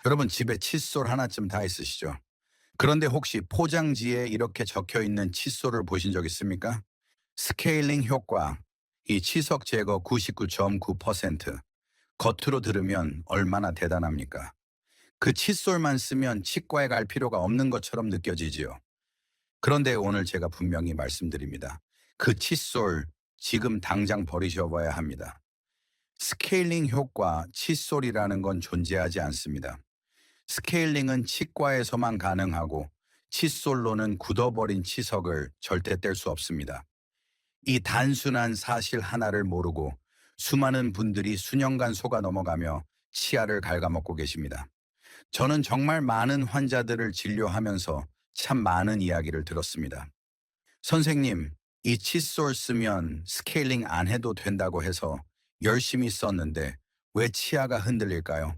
여러분 집에 칫솔 하나쯤 다 있으시죠? 그런데 혹시 포장지에 이렇게 적혀 있는 칫솔을 보신 적 있습니까? 스케일링 효과, 이 치석 제거 99.9%. 겉으로 들으면 얼마나 대단합니까? 그 칫솔만 쓰면 치과에 갈 필요가 없는 것처럼 느껴지지요. 그런데 오늘 제가 분명히 말씀드립니다. 그 칫솔 지금 당장 버리셔봐야 합니다. 스케일링 효과, 칫솔이라는 건 존재하지 않습니다. 스케일링은 치과에서만 가능하고 칫솔로는 굳어버린 치석을 절대 뗄 수 없습니다. 이 단순한 사실 하나를 모르고 수많은 분들이 수년간 속아 넘어가며 치아를 갉아먹고 계십니다. 저는 정말 많은 환자들을 진료하면서 참 많은 이야기를 들었습니다. 선생님, 이 칫솔 쓰면 스케일링 안 해도 된다고 해서 열심히 썼는데 왜 치아가 흔들릴까요?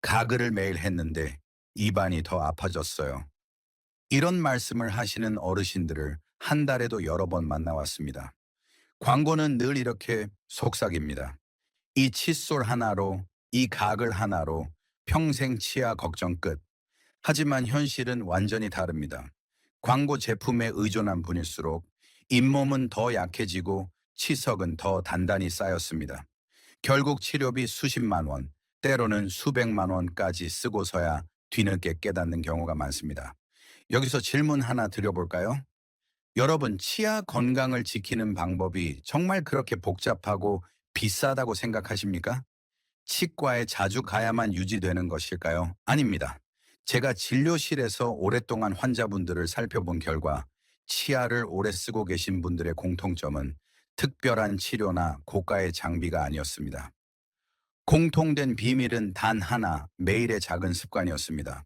가글을 매일 했는데 입안이 더 아파졌어요. 이런 말씀을 하시는 어르신들을 한 달에도 여러 번 만나왔습니다. 광고는 늘 이렇게 속삭입니다. 이 칫솔 하나로, 이 가글 하나로 평생 치아 걱정 끝. 하지만 현실은 완전히 다릅니다. 광고 제품에 의존한 분일수록 잇몸은 더 약해지고 치석은 더 단단히 쌓였습니다. 결국 치료비 수십만 원, 때로는 수백만 원까지 쓰고서야 뒤늦게 깨닫는 경우가 많습니다. 여기서 질문 하나 드려볼까요? 여러분, 치아 건강을 지키는 방법이 정말 그렇게 복잡하고 비싸다고 생각하십니까? 치과에 자주 가야만 유지되는 것일까요? 아닙니다. 제가 진료실에서 오랫동안 환자분들을 살펴본 결과 치아를 오래 쓰고 계신 분들의 공통점은 특별한 치료나 고가의 장비가 아니었습니다. 공통된 비밀은 단 하나, 매일의 작은 습관이었습니다.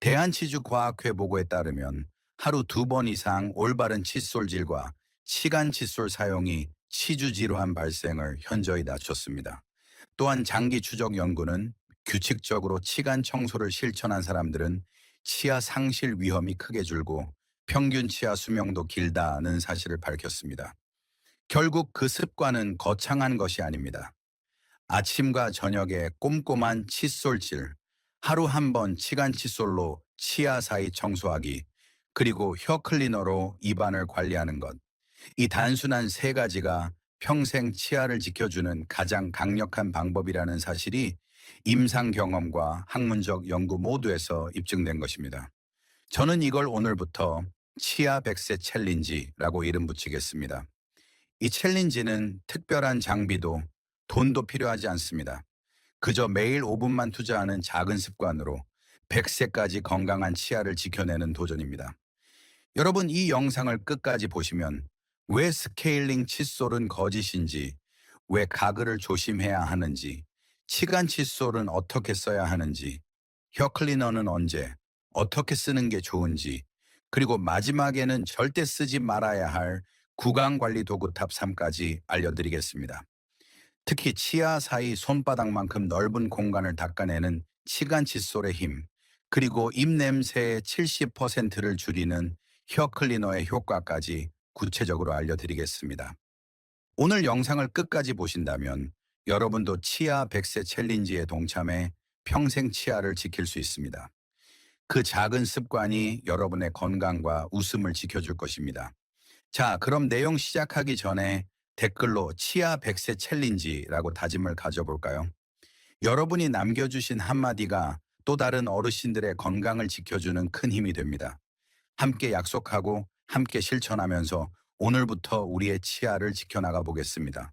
대한치주과학회 보고에 따르면 하루 2번 이상 올바른 칫솔질과 치간 칫솔 사용이 치주 질환 발생을 현저히 낮췄습니다. 또한 장기 추적 연구는 규칙적으로 치간 청소를 실천한 사람들은 치아 상실 위험이 크게 줄고 평균 치아 수명도 길다는 사실을 밝혔습니다. 결국 그 습관은 거창한 것이 아닙니다. 아침과 저녁에 꼼꼼한 칫솔질, 하루 한 번 치간 칫솔로 치아 사이 청소하기, 그리고 혀 클리너로 입안을 관리하는 것. 이 단순한 세 가지가 평생 치아를 지켜주는 가장 강력한 방법이라는 사실이 임상 경험과 학문적 연구 모두에서 입증된 것입니다. 저는 이걸 오늘부터 치아 100세 챌린지라고 이름 붙이겠습니다. 이 챌린지는 특별한 장비도 돈도 필요하지 않습니다. 그저 매일 5분만 투자하는 작은 습관으로 100세까지 건강한 치아를 지켜내는 도전입니다. 여러분, 이 영상을 끝까지 보시면 왜 스케일링 칫솔은 거짓인지, 왜 가글을 조심해야 하는지, 치간 칫솔은 어떻게 써야 하는지, 혀 클리너는 언제, 어떻게 쓰는 게 좋은지, 그리고 마지막에는 절대 쓰지 말아야 할 구강 관리 도구 탑 3까지 알려드리겠습니다. 특히 치아 사이 손바닥만큼 넓은 공간을 닦아내는 치간 칫솔의 힘, 그리고 입냄새의 70%를 줄이는 혀 클리너의 효과까지 구체적으로 알려드리겠습니다. 오늘 영상을 끝까지 보신다면 여러분도 치아 100세 챌린지에 동참해 평생 치아를 지킬 수 있습니다. 그 작은 습관이 여러분의 건강과 웃음을 지켜줄 것입니다. 자, 그럼 내용 시작하기 전에 댓글로 치아 100세 챌린지라고 다짐을 가져볼까요? 여러분이 남겨주신 한마디가 또 다른 어르신들의 건강을 지켜주는 큰 힘이 됩니다. 함께 약속하고 함께 실천하면서 오늘부터 우리의 치아를 지켜나가 보겠습니다.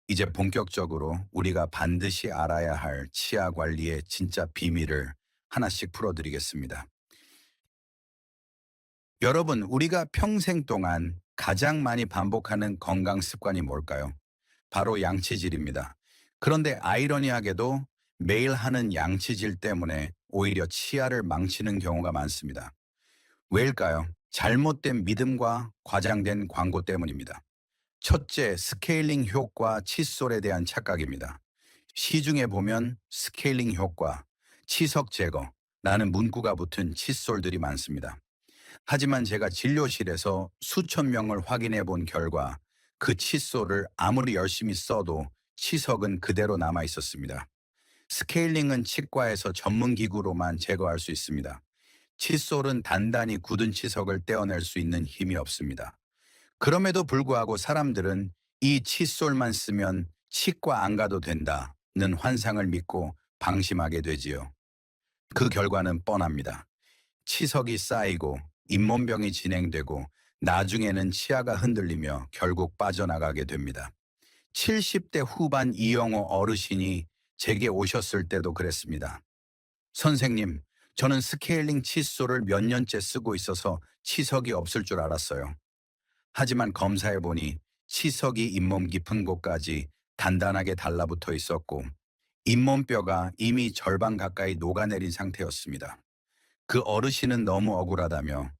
이제 본격적으로 우리가 반드시 알아야 할 치아 관리의 진짜 비밀을 하나씩 풀어드리겠습니다. 여러분, 우리가 평생 동안 가장 많이 반복하는 건강 습관이 뭘까요? 바로 양치질입니다. 그런데 아이러니하게도 매일 하는 양치질 때문에 오히려 치아를 망치는 경우가 많습니다. 왜일까요? 잘못된 믿음과 과장된 광고 때문입니다. 첫째, 스케일링 효과 칫솔에 대한 착각입니다. 시중에 보면 스케일링 효과, 치석 제거, 라는 문구가 붙은 칫솔들이 많습니다. 하지만 제가 진료실에서 수천 명을 확인해 본 결과 그 칫솔을 아무리 열심히 써도 치석은 그대로 남아 있었습니다. 스케일링은 치과에서 전문 기구로만 제거할 수 있습니다. 칫솔은 단단히 굳은 치석을 떼어낼 수 있는 힘이 없습니다. 그럼에도 불구하고 사람들은 이 칫솔만 쓰면 치과 안 가도 된다는 환상을 믿고 방심하게 되지요. 그 결과는 뻔합니다. 치석이 쌓이고 잇몸병이 진행되고 나중에는 치아가 흔들리며 결국 빠져나가게 됩니다. 70대 후반 이영호 어르신이 제게 오셨을 때도 그랬습니다. 선생님, 저는 스케일링 칫솔을 몇 년째 쓰고 있어서 치석이 없을 줄 알았어요. 하지만 검사해보니 치석이 잇몸 깊은 곳까지 단단하게 달라붙어 있었고 잇몸뼈가 이미 절반 가까이 녹아내린 상태였습니다. 그 어르신은 너무 억울하다며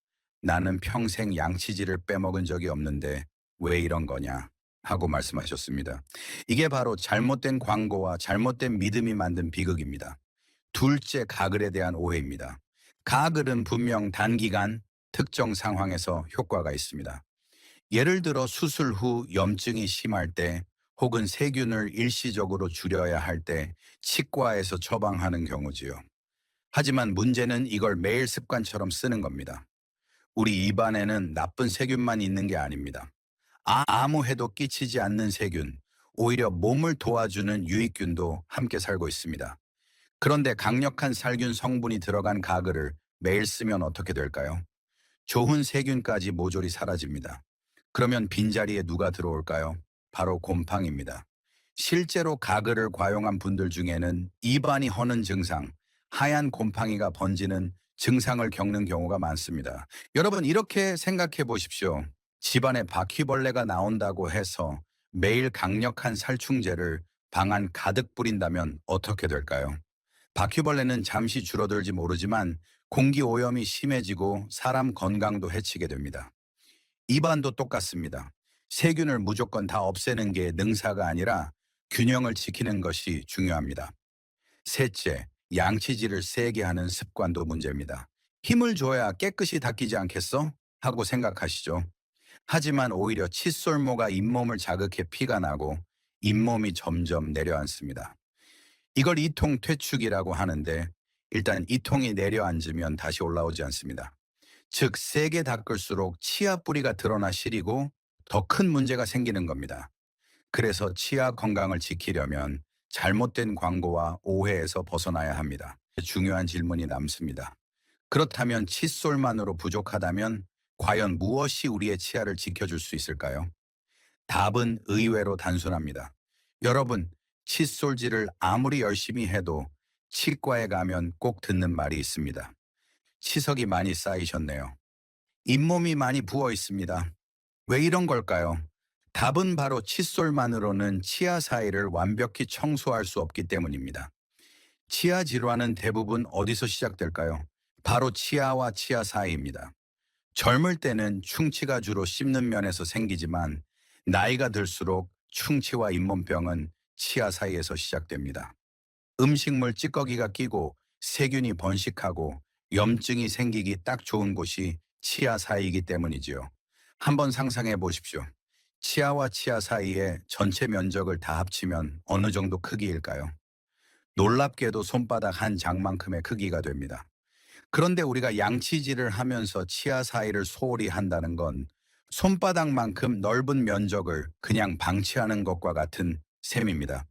나는 평생 양치질을 빼먹은 적이 없는데 왜 이런 거냐 하고 말씀하셨습니다. 이게 바로 잘못된 광고와 잘못된 믿음이 만든 비극입니다. 둘째, 가글에 대한 오해입니다. 가글은 분명 단기간 특정 상황에서 효과가 있습니다. 예를 들어 수술 후 염증이 심할 때 혹은 세균을 일시적으로 줄여야 할 때 치과에서 처방하는 경우지요. 하지만 문제는 이걸 매일 습관처럼 쓰는 겁니다. 우리 입안에는 나쁜 세균만 있는 게 아닙니다. 아무 해도 끼치지 않는 세균, 오히려 몸을 도와주는 유익균도 함께 살고 있습니다. 그런데 강력한 살균 성분이 들어간 가글을 매일 쓰면 어떻게 될까요? 좋은 세균까지 모조리 사라집니다. 그러면 빈자리에 누가 들어올까요? 바로 곰팡입니다. 실제로 가글을 과용한 분들 중에는 입안이 허는 증상, 하얀 곰팡이가 번지는 증상을 겪는 경우가 많습니다. 여러분, 이렇게 생각해 보십시오. 집안에 바퀴벌레가 나온다고 해서 매일 강력한 살충제를 방 안 가득 뿌린다면 어떻게 될까요? 바퀴벌레는 잠시 줄어들지 모르지만 공기 오염이 심해지고 사람 건강도 해치게 됩니다. 입안도 똑같습니다. 세균을 무조건 다 없애는 게 능사가 아니라 균형을 지키는 것이 중요합니다. 셋째, 양치질을 세게 하는 습관도 문제입니다. 힘을 줘야 깨끗이 닦이지 않겠어? 하고 생각하시죠. 하지만 오히려 칫솔모가 잇몸을 자극해 피가 나고 잇몸이 점점 내려앉습니다. 이걸 이통 퇴축이라고 하는데 일단 이통이 내려앉으면 다시 올라오지 않습니다. 즉 세게 닦을수록 치아 뿌리가 드러나 시리고 더 큰 문제가 생기는 겁니다. 그래서 치아 건강을 지키려면 잘못된 광고와 오해에서 벗어나야 합니다. 중요한 질문이 남습니다. 그렇다면 칫솔만으로 부족하다면 과연 무엇이 우리의 치아를 지켜줄 수 있을까요? 답은 의외로 단순합니다. 여러분, 칫솔질을 아무리 열심히 해도 치과에 가면 꼭 듣는 말이 있습니다. 치석이 많이 쌓이셨네요. 잇몸이 많이 부어 있습니다. 왜 이런 걸까요? 답은 바로 칫솔만으로는 치아 사이를 완벽히 청소할 수 없기 때문입니다. 치아 질환은 대부분 어디서 시작될까요? 바로 치아와 치아 사이입니다. 젊을 때는 충치가 주로 씹는 면에서 생기지만 나이가 들수록 충치와 잇몸병은 치아 사이에서 시작됩니다. 음식물 찌꺼기가 끼고 세균이 번식하고 염증이 생기기 딱 좋은 곳이 치아 사이이기 때문이지요. 한번 상상해 보십시오. 치아와 치아 사이의 전체 면적을 다 합치면 어느 정도 크기일까요? 놀랍게도 손바닥 한 장만큼의 크기가 됩니다. 그런데 우리가 양치질을 하면서 치아 사이를 소홀히 한다는 건 손바닥만큼 넓은 면적을 그냥 방치하는 것과 같은 셈입니다.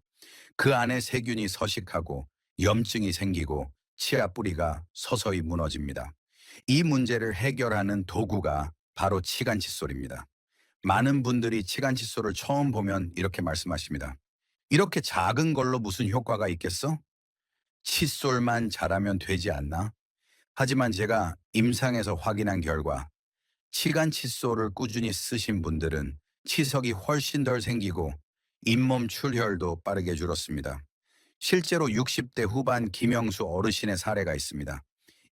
그 안에 세균이 서식하고 염증이 생기고 치아 뿌리가 서서히 무너집니다. 이 문제를 해결하는 도구가 바로 치간 칫솔입니다. 많은 분들이 치간 칫솔을 처음 보면 이렇게 말씀하십니다. 이렇게 작은 걸로 무슨 효과가 있겠어? 칫솔만 잘하면 되지 않나? 하지만 제가 임상에서 확인한 결과 치간 칫솔을 꾸준히 쓰신 분들은 치석이 훨씬 덜 생기고 잇몸 출혈도 빠르게 줄었습니다. 실제로 60대 후반 김영수 어르신의 사례가 있습니다.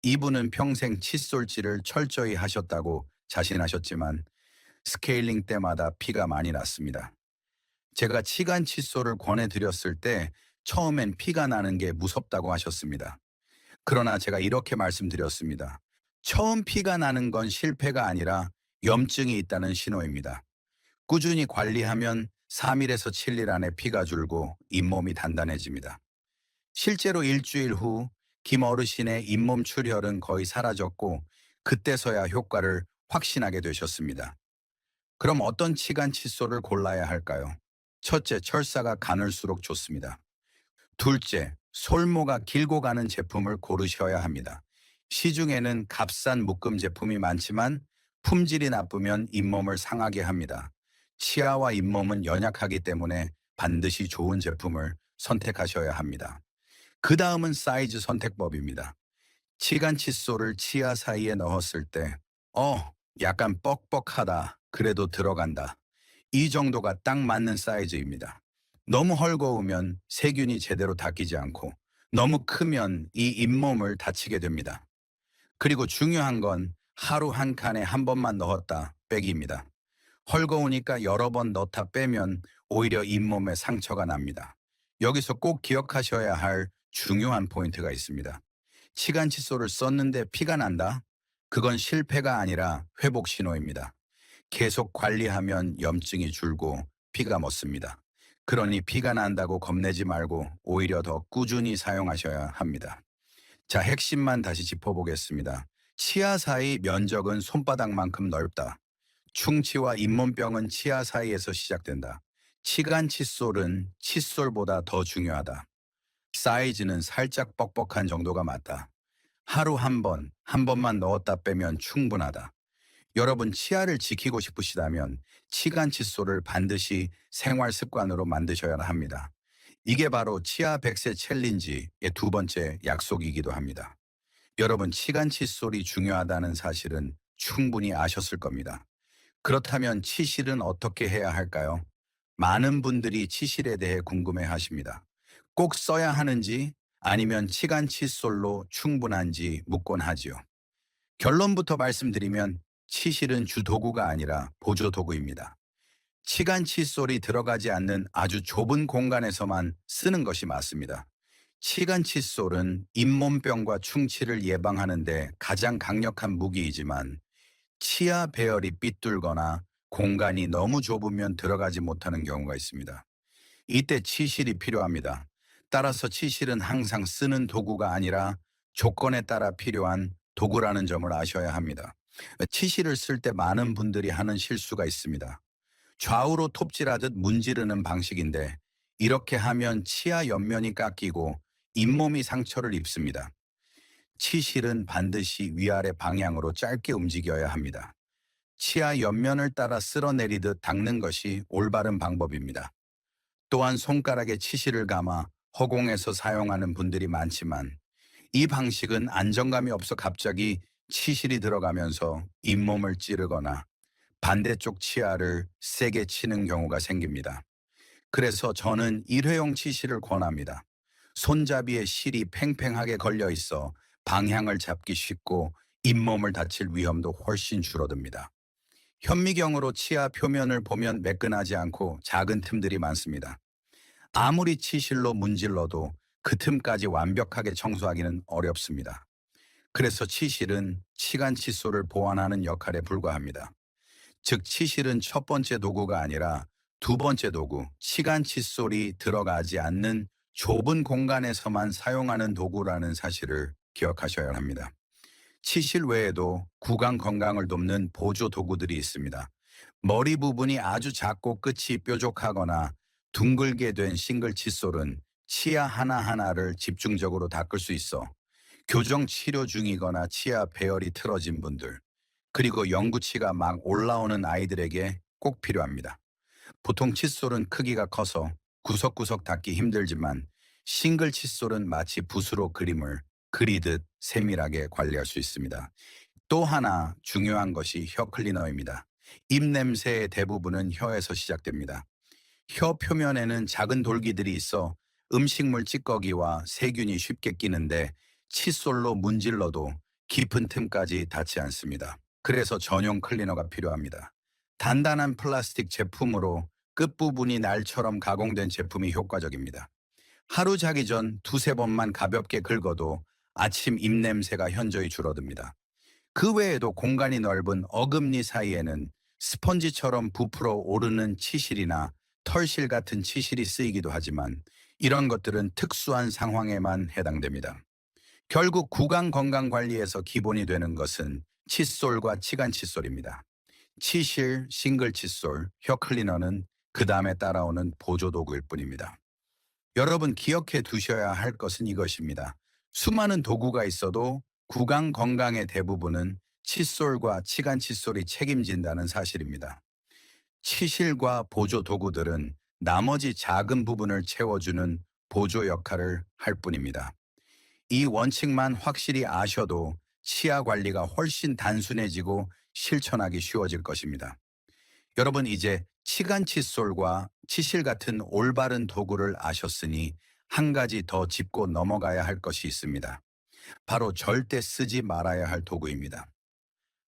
이분은 평생 칫솔질을 철저히 하셨다고 자신하셨지만 스케일링 때마다 피가 많이 났습니다. 제가 치간 칫솔을 권해드렸을 때 처음엔 피가 나는 게 무섭다고 하셨습니다. 그러나 제가 이렇게 말씀드렸습니다. 처음 피가 나는 건 실패가 아니라 염증이 있다는 신호입니다. 꾸준히 관리하면 3일에서 7일 안에 피가 줄고 잇몸이 단단해집니다. 실제로 일주일 후 김 어르신의 잇몸 출혈은 거의 사라졌고 그때서야 효과를 확신하게 되셨습니다. 그럼 어떤 치간 칫솔을 골라야 할까요? 첫째, 철사가 가늘수록 좋습니다. 둘째, 솔모가 길고 가는 제품을 고르셔야 합니다. 시중에는 값싼 묶음 제품이 많지만 품질이 나쁘면 잇몸을 상하게 합니다. 치아와 잇몸은 연약하기 때문에 반드시 좋은 제품을 선택하셔야 합니다. 그 다음은 사이즈 선택법입니다. 치간 칫솔을 치아 사이에 넣었을 때, 약간 뻑뻑하다. 그래도 들어간다. 이 정도가 딱 맞는 사이즈입니다. 너무 헐거우면 세균이 제대로 닦이지 않고 너무 크면 이 잇몸을 다치게 됩니다. 그리고 중요한 건 하루 한 칸에 한 번만 넣었다 빼기입니다. 헐거우니까 여러 번 넣다 빼면 오히려 잇몸에 상처가 납니다. 여기서 꼭 기억하셔야 할 중요한 포인트가 있습니다. 치간 칫솔을 썼는데 피가 난다? 그건 실패가 아니라 회복 신호입니다. 계속 관리하면 염증이 줄고 피가 멎습니다. 그러니 피가 난다고 겁내지 말고 오히려 더 꾸준히 사용하셔야 합니다. 자, 핵심만 다시 짚어보겠습니다. 치아 사이 면적은 손바닥만큼 넓다. 충치와 잇몸병은 치아 사이에서 시작된다. 치간 칫솔은 칫솔보다 더 중요하다. 사이즈는 살짝 뻑뻑한 정도가 맞다. 하루 한 번만 넣었다 빼면 충분하다. 여러분 치아를 지키고 싶으시다면 치간 칫솔을 반드시 생활 습관으로 만드셔야 합니다. 이게 바로 치아 100세 챌린지의 두 번째 약속이기도 합니다. 여러분 치간 칫솔이 중요하다는 사실은 충분히 아셨을 겁니다. 그렇다면 치실은 어떻게 해야 할까요? 많은 분들이 치실에 대해 궁금해 하십니다. 꼭 써야 하는지 아니면 치간 칫솔로 충분한지 묻곤 하지요. 결론부터 말씀드리면 치실은 주도구가 아니라 보조도구입니다. 치간 칫솔이 들어가지 않는 아주 좁은 공간에서만 쓰는 것이 맞습니다. 치간 칫솔은 잇몸병과 충치를 예방하는 데 가장 강력한 무기이지만 치아 배열이 삐뚤거나 공간이 너무 좁으면 들어가지 못하는 경우가 있습니다. 이때 치실이 필요합니다. 따라서 치실은 항상 쓰는 도구가 아니라 조건에 따라 필요한 도구라는 점을 아셔야 합니다. 치실을 쓸 때 많은 분들이 하는 실수가 있습니다. 좌우로 톱질하듯 문지르는 방식인데 이렇게 하면 치아 옆면이 깎이고 잇몸이 상처를 입습니다. 치실은 반드시 위아래 방향으로 짧게 움직여야 합니다. 치아 옆면을 따라 쓸어내리듯 닦는 것이 올바른 방법입니다. 또한 손가락에 치실을 감아 허공에서 사용하는 분들이 많지만 이 방식은 안정감이 없어 갑자기 치실이 들어가면서 잇몸을 찌르거나 반대쪽 치아를 세게 치는 경우가 생깁니다. 그래서 저는 일회용 치실을 권합니다. 손잡이에 실이 팽팽하게 걸려 있어 방향을 잡기 쉽고 잇몸을 다칠 위험도 훨씬 줄어듭니다. 현미경으로 치아 표면을 보면 매끈하지 않고 작은 틈들이 많습니다. 아무리 치실로 문질러도 그 틈까지 완벽하게 청소하기는 어렵습니다. 그래서 치실은 치간 칫솔을 보완하는 역할에 불과합니다. 즉 치실은 첫 번째 도구가 아니라 두 번째 도구, 치간 칫솔이 들어가지 않는 좁은 공간에서만 사용하는 도구라는 사실을 기억하셔야 합니다. 치실 외에도 구강 건강을 돕는 보조 도구들이 있습니다. 머리 부분이 아주 작고 끝이 뾰족하거나 둥글게 된 싱글 칫솔은 치아 하나하나를 집중적으로 닦을 수 있어 교정 치료 중이거나 치아 배열이 틀어진 분들, 그리고 영구치가 막 올라오는 아이들에게 꼭 필요합니다. 보통 칫솔은 크기가 커서 구석구석 닦기 힘들지만 싱글 칫솔은 마치 붓으로 그림을 그리듯 세밀하게 관리할 수 있습니다. 또 하나 중요한 것이 혀 클리너입니다. 입냄새의 대부분은 혀에서 시작됩니다. 혀 표면에는 작은 돌기들이 있어 음식물 찌꺼기와 세균이 쉽게 끼는데 칫솔로 문질러도 깊은 틈까지 닿지 않습니다. 그래서 전용 클리너가 필요합니다. 단단한 플라스틱 제품으로 끝부분이 날처럼 가공된 제품이 효과적입니다. 하루 자기 전 두세 번만 가볍게 긁어도 아침 입냄새가 현저히 줄어듭니다. 그 외에도 공간이 넓은 어금니 사이에는 스펀지처럼 부풀어 오르는 치실이나 털실 같은 치실이 쓰이기도 하지만 이런 것들은 특수한 상황에만 해당됩니다. 결국 구강 건강 관리에서 기본이 되는 것은 칫솔과 치간 칫솔입니다. 치실, 싱글 칫솔, 혀 클리너는 그 다음에 따라오는 보조도구일 뿐입니다. 여러분 기억해 두셔야 할 것은 이것입니다. 수많은 도구가 있어도 구강 건강의 대부분은 칫솔과 치간 칫솔이 책임진다는 사실입니다. 치실과 보조 도구들은 나머지 작은 부분을 채워주는 보조 역할을 할 뿐입니다. 이 원칙만 확실히 아셔도 치아 관리가 훨씬 단순해지고 실천하기 쉬워질 것입니다. 여러분 이제 치간 칫솔과 치실 같은 올바른 도구를 아셨으니 한 가지 더 짚고 넘어가야 할 것이 있습니다. 바로 절대 쓰지 말아야 할 도구입니다.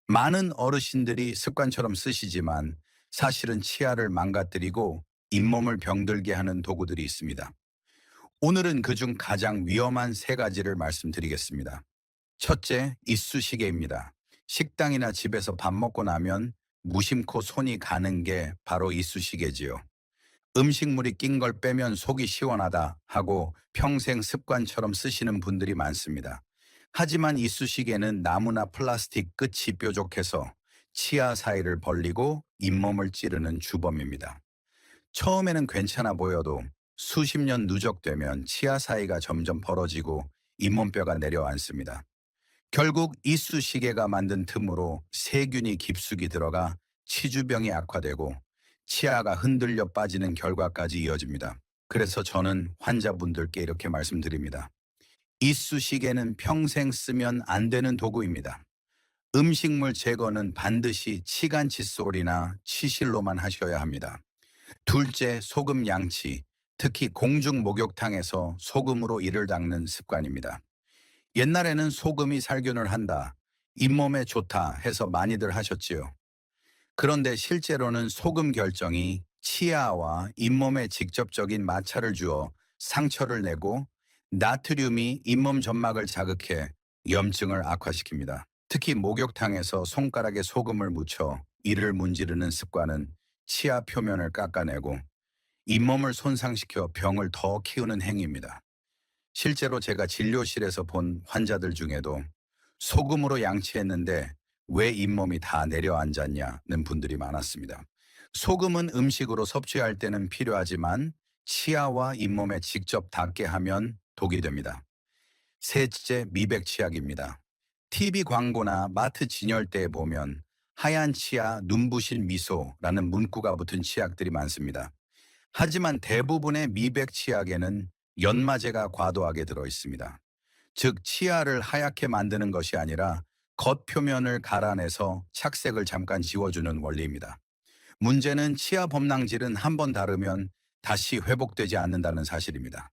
많은 어르신들이 습관처럼 쓰시지만 사실은 치아를 망가뜨리고 잇몸을 병들게 하는 도구들이 있습니다. 오늘은 그중 가장 위험한 세 가지를 말씀드리겠습니다. 첫째, 이쑤시개입니다. 식당이나 집에서 밥 먹고 나면 무심코 손이 가는 게 바로 이쑤시개지요. 음식물이 낀 걸 빼면 속이 시원하다 하고 평생 습관처럼 쓰시는 분들이 많습니다. 하지만 이쑤시개는 나무나 플라스틱 끝이 뾰족해서 치아 사이를 벌리고 잇몸을 찌르는 주범입니다. 처음에는 괜찮아 보여도 수십 년 누적되면 치아 사이가 점점 벌어지고 잇몸뼈가 내려앉습니다. 결국 이쑤시개가 만든 틈으로 세균이 깊숙이 들어가 치주병이 악화되고 치아가 흔들려 빠지는 결과까지 이어집니다. 그래서 저는 환자분들께 이렇게 말씀드립니다. 이쑤시개는 평생 쓰면 안 되는 도구입니다. 음식물 제거는 반드시 치간 칫솔이나 치실로만 하셔야 합니다. 둘째, 소금 양치. 특히 공중 목욕탕에서 소금으로 이를 닦는 습관입니다. 옛날에는 소금이 살균을 한다, 잇몸에 좋다 해서 많이들 하셨지요. 그런데 실제로는 소금 결정이 치아와 잇몸에 직접적인 마찰을 주어 상처를 내고 나트륨이 잇몸 점막을 자극해 염증을 악화시킵니다. 특히 목욕탕에서 손가락에 소금을 묻혀 이를 문지르는 습관은 치아 표면을 깎아내고 잇몸을 손상시켜 병을 더 키우는 행위입니다. 실제로 제가 진료실에서 본 환자들 중에도 소금으로 양치했는데 왜 잇몸이 다 내려앉았냐는 분들이 많았습니다. 소금은 음식으로 섭취할 때는 필요하지만 치아와 잇몸에 직접 닿게 하면 독이 됩니다. 셋째, 미백 치약입니다. TV 광고나 마트 진열대에 보면 하얀 치아, 눈부신 미소라는 문구가 붙은 치약들이 많습니다. 하지만 대부분의 미백 치약에는 연마제가 과도하게 들어 있습니다. 즉, 치아를 하얗게 만드는 것이 아니라 겉표면을 갈아내서 착색을 잠깐 지워주는 원리입니다. 문제는 치아 범랑질은 한번 다르면 다시 회복되지 않는다는 사실입니다.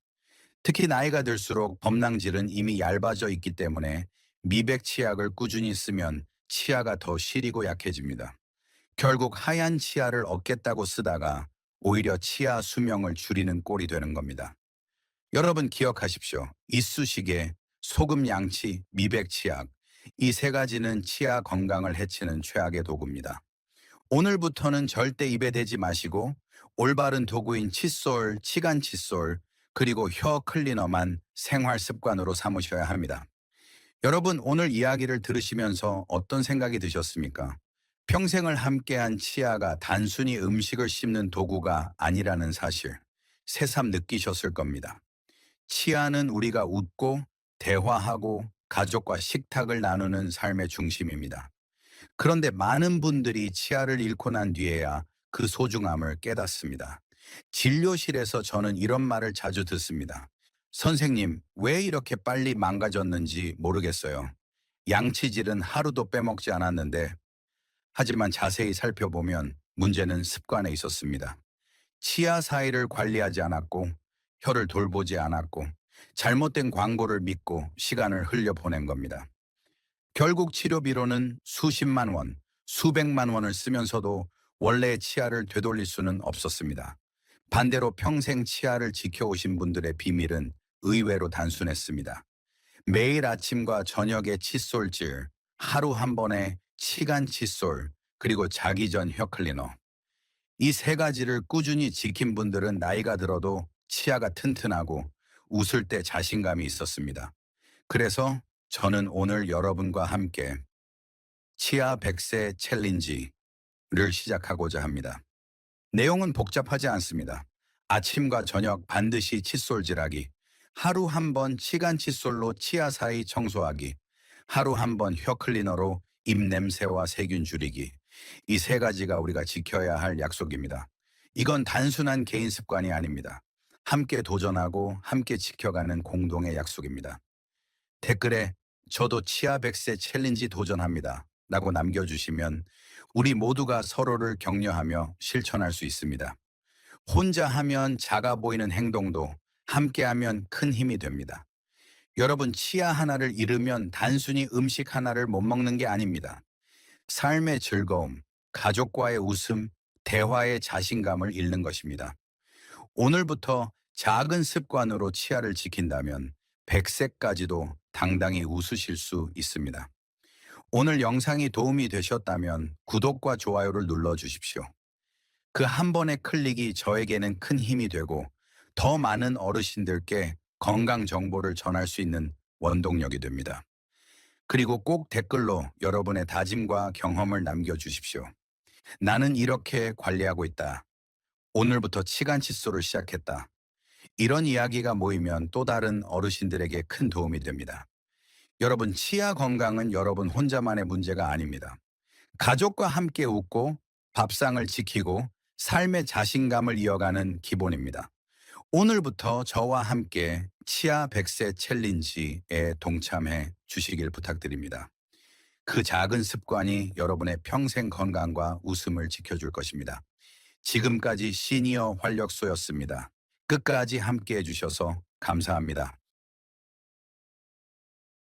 특히 나이가 들수록 범랑질은 이미 얇아져 있기 때문에 미백 치약을 꾸준히 쓰면 치아가 더 시리고 약해집니다. 결국 하얀 치아를 얻겠다고 쓰다가 오히려 치아 수명을 줄이는 꼴이 되는 겁니다. 여러분 기억하십시오. 이쑤시개, 소금 양치, 미백 치약. 이 세 가지는 치아 건강을 해치는 최악의 도구입니다. 오늘부터는 절대 입에 대지 마시고 올바른 도구인 칫솔, 치간 칫솔, 그리고 혀 클리너만 생활 습관으로 삼으셔야 합니다. 여러분 오늘 이야기를 들으시면서 어떤 생각이 드셨습니까? 평생을 함께한 치아가 단순히 음식을 씹는 도구가 아니라는 사실, 새삼 느끼셨을 겁니다. 치아는 우리가 웃고 대화하고 가족과 식탁을 나누는 삶의 중심입니다. 그런데 많은 분들이 치아를 잃고 난 뒤에야 그 소중함을 깨닫습니다. 진료실에서 저는 이런 말을 자주 듣습니다. 선생님, 왜 이렇게 빨리 망가졌는지 모르겠어요. 양치질은 하루도 빼먹지 않았는데, 하지만 자세히 살펴보면 문제는 습관에 있었습니다. 치아 사이를 관리하지 않았고, 혀를 돌보지 않았고, 잘못된 광고를 믿고 시간을 흘려보낸 겁니다. 결국 치료비로는 수십만 원, 수백만 원을 쓰면서도 원래의 치아를 되돌릴 수는 없었습니다. 반대로 평생 치아를 지켜오신 분들의 비밀은 의외로 단순했습니다. 매일 아침과 저녁에 칫솔질, 하루 한 번에 치간 칫솔, 그리고 자기 전 혀 클리너. 이 세 가지를 꾸준히 지킨 분들은 나이가 들어도 치아가 튼튼하고 웃을 때 자신감이 있었습니다. 그래서 저는 오늘 여러분과 함께 치아 100세 챌린지를 시작하고자 합니다. 내용은 복잡하지 않습니다. 아침과 저녁 반드시 칫솔질하기, 하루 한 번 치간 칫솔로 치아 사이 청소하기, 하루 한 번 혀 클리너로 입 냄새와 세균 줄이기. 이 세 가지가 우리가 지켜야 할 약속입니다. 이건 단순한 개인 습관이 아닙니다. 함께 도전하고 함께 지켜가는 공동의 약속입니다. 댓글에 저도 치아 100세 챌린지 도전합니다. 라고 남겨주시면 우리 모두가 서로를 격려하며 실천할 수 있습니다. 혼자 하면 작아 보이는 행동도 함께 하면 큰 힘이 됩니다. 여러분, 치아 하나를 잃으면 단순히 음식 하나를 못 먹는 게 아닙니다. 삶의 즐거움, 가족과의 웃음, 대화의 자신감을 잃는 것입니다. 오늘부터 작은 습관으로 치아를 지킨다면 100세까지도 당당히 웃으실 수 있습니다. 오늘 영상이 도움이 되셨다면 구독과 좋아요를 눌러 주십시오. 그 한 번의 클릭이 저에게는 큰 힘이 되고 더 많은 어르신들께 건강 정보를 전할 수 있는 원동력이 됩니다. 그리고 꼭 댓글로 여러분의 다짐과 경험을 남겨주십시오. 나는 이렇게 관리하고 있다. 오늘부터 치간 칫솔을 시작했다. 이런 이야기가 모이면 또 다른 어르신들에게 큰 도움이 됩니다. 여러분, 치아 건강은 여러분 혼자만의 문제가 아닙니다. 가족과 함께 웃고 밥상을 지키고 삶의 자신감을 이어가는 기본입니다. 오늘부터 저와 함께 치아 100세 챌린지에 동참해 주시길 부탁드립니다. 그 작은 습관이 여러분의 평생 건강과 웃음을 지켜줄 것입니다. 지금까지 시니어 활력소였습니다. 끝까지 함께 해주셔서 감사합니다.